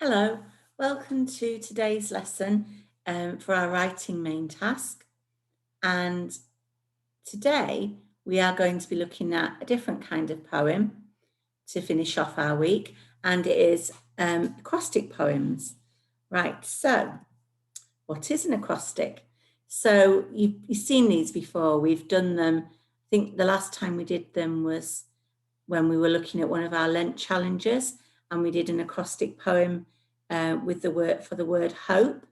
Hello, welcome to today's lesson for our writing main task. And today we are going to be looking at a different kind of poem to finish off our week, and it is acrostic poems. Right, so what is an acrostic? So you've seen these before, we've done them. I think the last time we did them was when we were looking at one of our Lent challenges, and we did an acrostic poem with the word hope.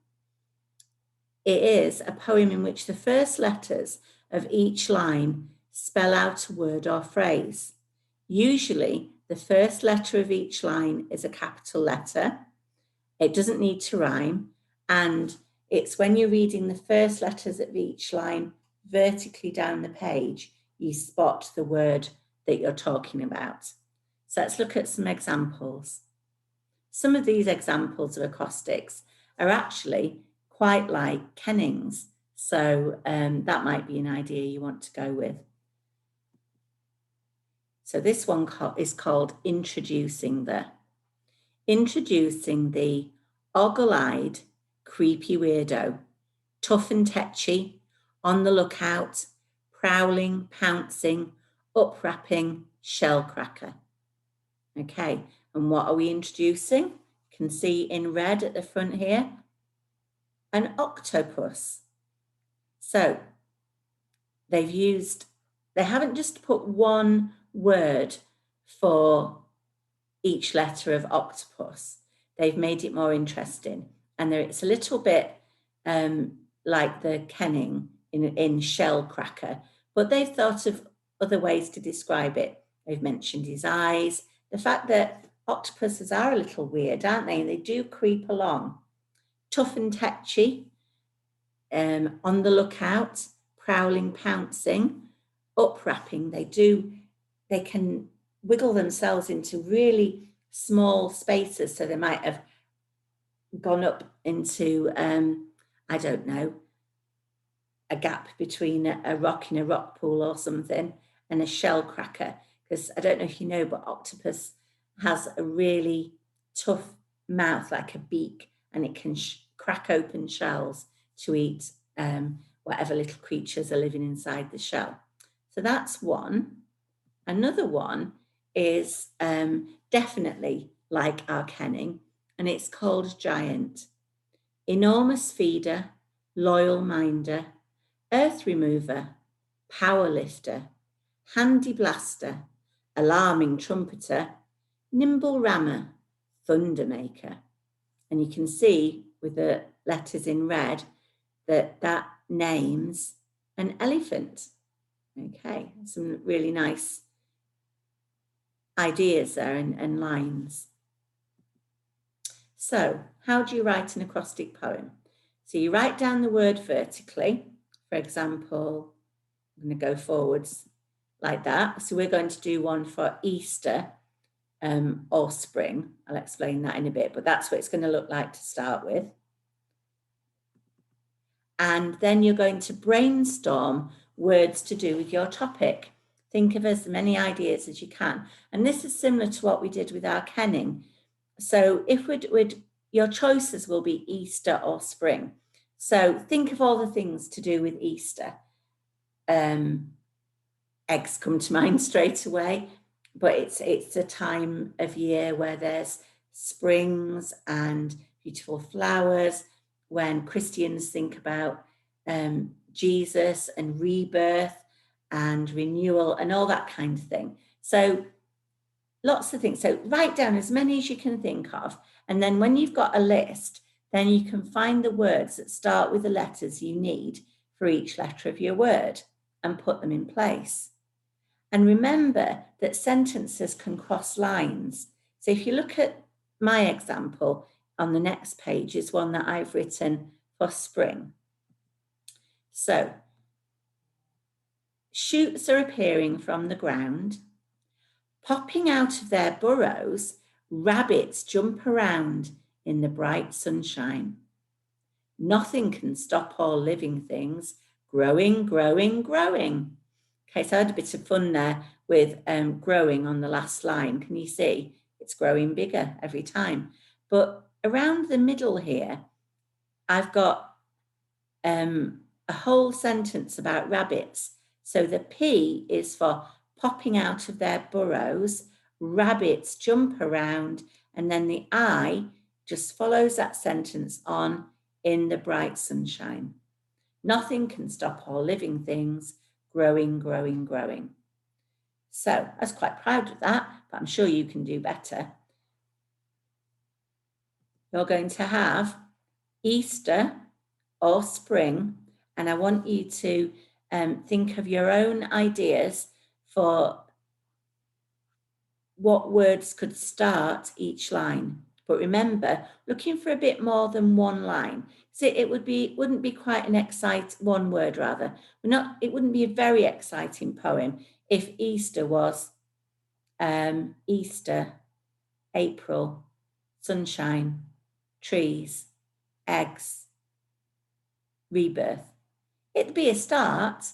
It is a poem in which the first letters of each line spell out a word or phrase. Usually, the first letter of each line is a capital letter. It doesn't need to rhyme, and it's when you're reading the first letters of each line vertically down the page, you spot the word that you're talking about. So let's look at some examples. Some of these examples of acrostics are actually quite like kennings, so that might be an idea you want to go with. So this one is called Introducing the ogle-eyed, creepy weirdo, tough and tetchy, on the lookout, prowling, pouncing, up-rapping, shell cracker. Okay, and what are we introducing? You can see in red at the front here, an octopus. So they haven't just put one word for each letter of octopus. They've made it more interesting. And it's a little bit like the kenning in shell cracker, but they've thought of other ways to describe it. They've mentioned his eyes, the fact that octopuses are a little weird, aren't they? They do creep along. Tough and tetchy, on the lookout, prowling, pouncing, up-rapping. They can wiggle themselves into really small spaces. So they might have gone up into, I don't know, a gap between a rock in a rock pool or something and a shell cracker. Because I don't know if you know, but octopus has a really tough mouth, like a beak, and it can crack open shells to eat whatever little creatures are living inside the shell. So that's one. Another one is definitely like our kenning, and it's called giant. Enormous feeder, loyal minder, earth remover, power lifter, handy blaster, alarming trumpeter, nimble rammer, thunder maker. And you can see with the letters in red that names an elephant. Okay, some really nice ideas there and lines. So how do you write an acrostic poem? So you write down the word vertically. For example, I'm going to go forwards like that. So we're going to do one for Easter or spring. I'll explain that in a bit, but that's what it's going to look like to start with. And then you're going to brainstorm words to do with your topic. Think of as many ideas as you can. And this is similar to what we did with our kenning. So if your choices will be Easter or spring. So think of all the things to do with Easter. Eggs come to mind straight away, but it's a time of year where there's springs and beautiful flowers, when Christians think about Jesus and rebirth and renewal and all that kind of thing. So lots of things. So write down as many as you can think of. And then when you've got a list, then you can find the words that start with the letters you need for each letter of your word and put them in place. And remember that sentences can cross lines. So if you look at my example on the next page is one that I've written for spring. So shoots are appearing from the ground. Popping out of their burrows, rabbits jump around in the bright sunshine. Nothing can stop all living things growing, growing, growing. Okay, so I had a bit of fun there with growing on the last line. Can you see? It's growing bigger every time. But around the middle here, I've got a whole sentence about rabbits. So the P is for popping out of their burrows. Rabbits jump around, and then the I just follows that sentence on in the bright sunshine. Nothing can stop all living things growing, growing, growing. So I was quite proud of that, but I'm sure you can do better. You're going to have Easter or spring, and I want you to think of your own ideas for what words could start each line. But remember, looking for a bit more than one line. So it wouldn't be quite an one word rather. It wouldn't be a very exciting poem if Easter was Easter, April, sunshine, trees, eggs, rebirth. It'd be a start,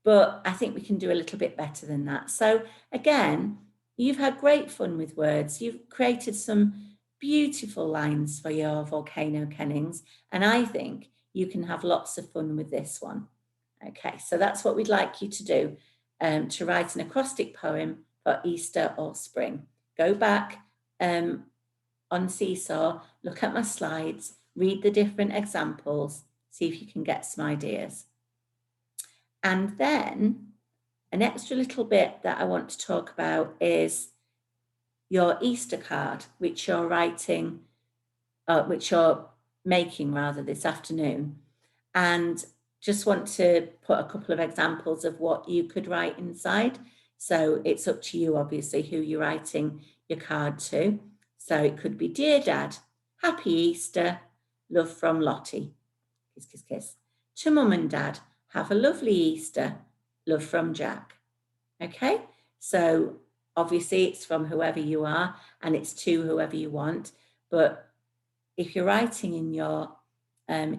but I think we can do a little bit better than that. So again, you've had great fun with words. You've created some beautiful lines for your volcano kennings, and I think you can have lots of fun with this one. Okay, so that's what we'd like you to do, to write an acrostic poem for Easter or spring. Go back on Seesaw, look at my slides, read the different examples, see if you can get some ideas. And then an extra little bit that I want to talk about is your Easter card, which you're writing, which you're making rather this afternoon. And just want to put a couple of examples of what you could write inside. So it's up to you, obviously, who you're writing your card to. So it could be, Dear Dad, Happy Easter, love from Lottie. Kiss, kiss, kiss. To Mum and Dad, have a lovely Easter, love from Jack. Okay, so obviously it's from whoever you are and it's to whoever you want. But if you're writing in your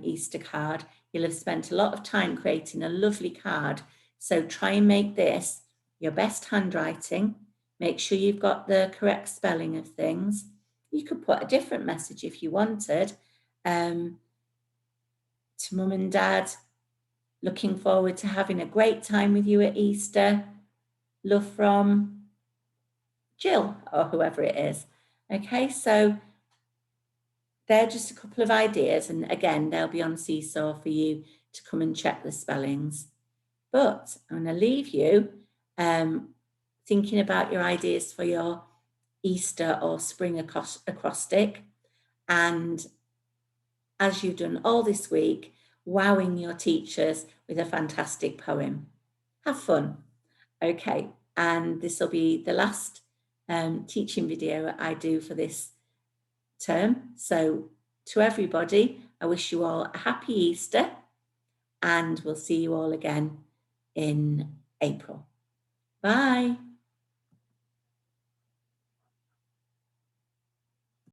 Easter card, you'll have spent a lot of time creating a lovely card. So try and make this your best handwriting. Make sure you've got the correct spelling of things. You could put a different message if you wanted. To Mum and Dad, looking forward to having a great time with you at Easter. Love from Jill or whoever it is. Okay, so they're just a couple of ideas. And again, they'll be on Seesaw for you to come and check the spellings. But I'm going to leave you thinking about your ideas for your Easter or spring acrostic. And as you've done all this week, wowing your teachers with a fantastic poem. Have fun. Okay, and this will be the last teaching video I do for this term. So to everybody, I wish you all a happy Easter, and we'll see you all again in April. Bye.